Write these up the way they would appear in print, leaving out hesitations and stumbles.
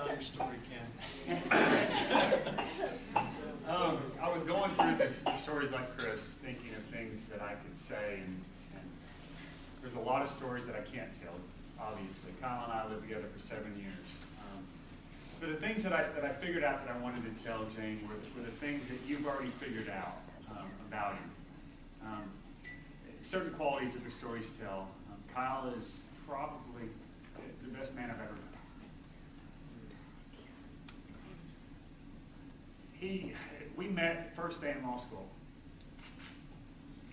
Tell your story, Ken. I was going through the stories like Chris, thinking of things that I could say, and there's a lot of stories that I can't tell, obviously. Kyle and I lived together for 7 years. But the things that I figured out that I wanted to tell Jane were the things that you've already figured out about him. Certain qualities that the stories tell. Kyle is probably the best man I've ever met. We met first day in law school,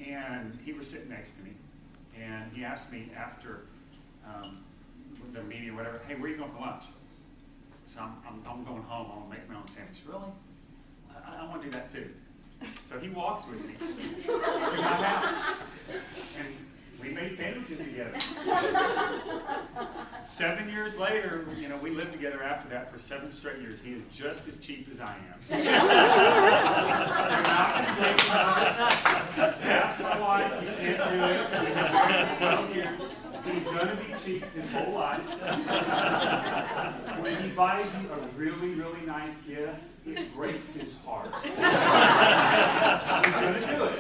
and he was sitting next to me, and he asked me after the meeting or whatever, "Hey, where are you going for lunch?" So I'm going home. I'm going to make my own sandwich. Really? I want to do that too. So he walks with me to my house, and we made sandwiches together. 7 years later, we lived together after that for 7 straight years. He is just as cheap as I am. Ask my wife, he can't do it. We've been married for 12 years. He's going to be cheap his whole life. When he buys you a really, really nice gift, it breaks his heart. He's going to do it.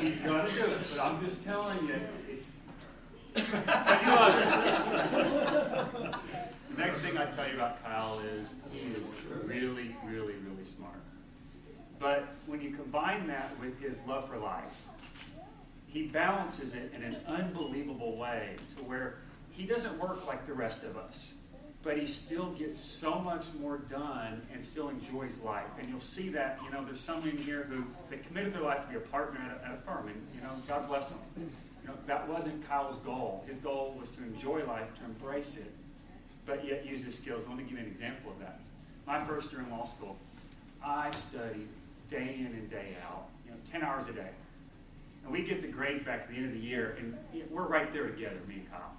He's going to do it. But I'm just telling you, but he loves it. The next thing I tell you about Kyle is he is really, really, really smart. But when you combine that with his love for life, he balances it in an unbelievable way to where he doesn't work like the rest of us, but he still gets so much more done and still enjoys life. And you'll see that, there's someone in here who they committed their life to be a partner at a firm, and God bless them. That wasn't Kyle's goal. His goal was to enjoy life, to embrace it, but yet use his skills. Let me give you an example of that. My first year in law school, I studied day in and day out, 10 hours a day. And we get the grades back at the end of the year, and we're right there together, me and Kyle.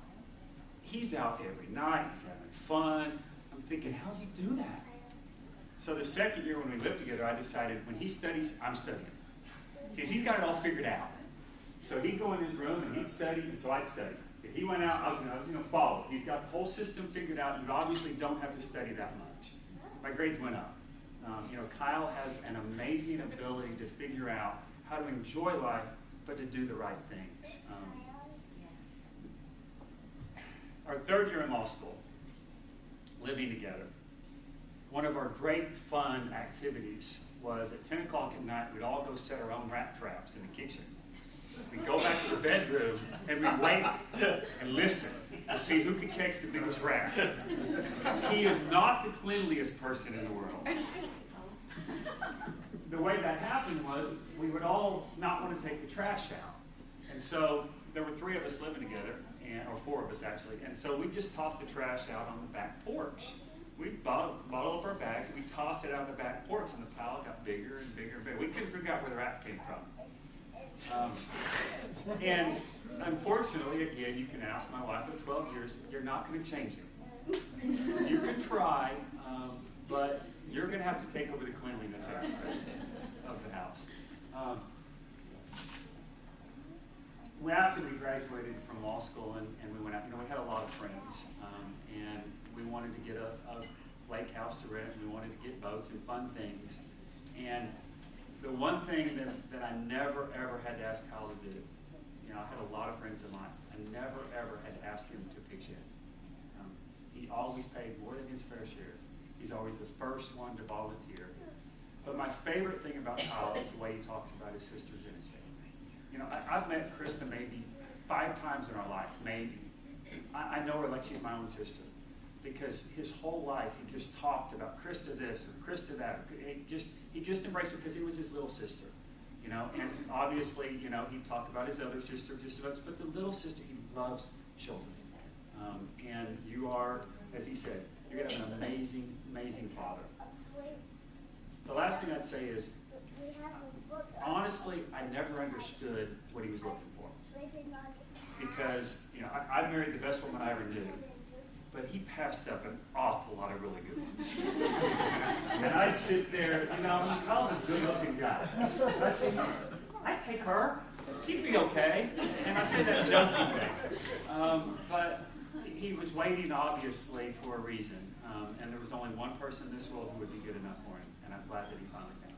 He's out every night, he's having fun. I'm thinking, how's he do that? So the second year when we lived together, I decided when he studies, I'm studying. Because he's got it all figured out. So he'd go in his room and he'd study, and so I'd study. If he went out, I was going to follow. He's got the whole system figured out. You obviously don't have to study that much. My grades went up. Kyle has an amazing ability to figure out how to enjoy life, but to do the right things. Our third year in law school, living together, one of our great fun activities was at 10 o'clock at night, we'd all go set our own rat traps in the kitchen. We'd go back to the bedroom and we'd wait and listen to see who could catch the biggest rat. He is not the cleanliest person in the world. The way that happened was we would all not want to take the trash out. And so there were 3 of us living together, or 4 of us actually, and so we just tossed the trash out on the back porch. We'd bottle up our bags and we'd toss it out the back porch, and the pile got bigger and bigger and bigger. We couldn't figure out where the rats came from. And unfortunately, again, you can ask my wife of 12 years, you're not going to change him. You can try, but you're going to have to take over the cleanliness aspect of the house. After we graduated from law school and we went out, we had a lot of friends, and we wanted to get a lake house to rent, and we wanted to get boats and fun things. And the one thing that I never, ever had to ask Kyle to do, I had a lot of friends of mine, I never, ever had to ask him to pitch in. He always paid more than his fair share. He's always the first one to volunteer. But my favorite thing about Kyle is the way he talks about his sisters and his family. I've met Krista maybe 5 times in our life, maybe. I know her like she's my own sister. Because his whole life he just talked about Krista this or Krista that. He just embraced her because he was his little sister. And obviously, he talked about his other sister just about, but the little sister, he loves children. And you are, as he said, you're going to have an amazing, amazing father. The last thing I'd say is, honestly, I never understood what he was looking for. Because, I married the best woman I ever knew. But he passed up an awful lot of really good ones. And I'd sit there, Kyle's a good-looking guy. I'd say, I'd take her. She'd be okay. And I say that jokingly. But he was waiting, obviously, for a reason. And there was only one person in this world who would be good enough for him. And I'm glad that he finally found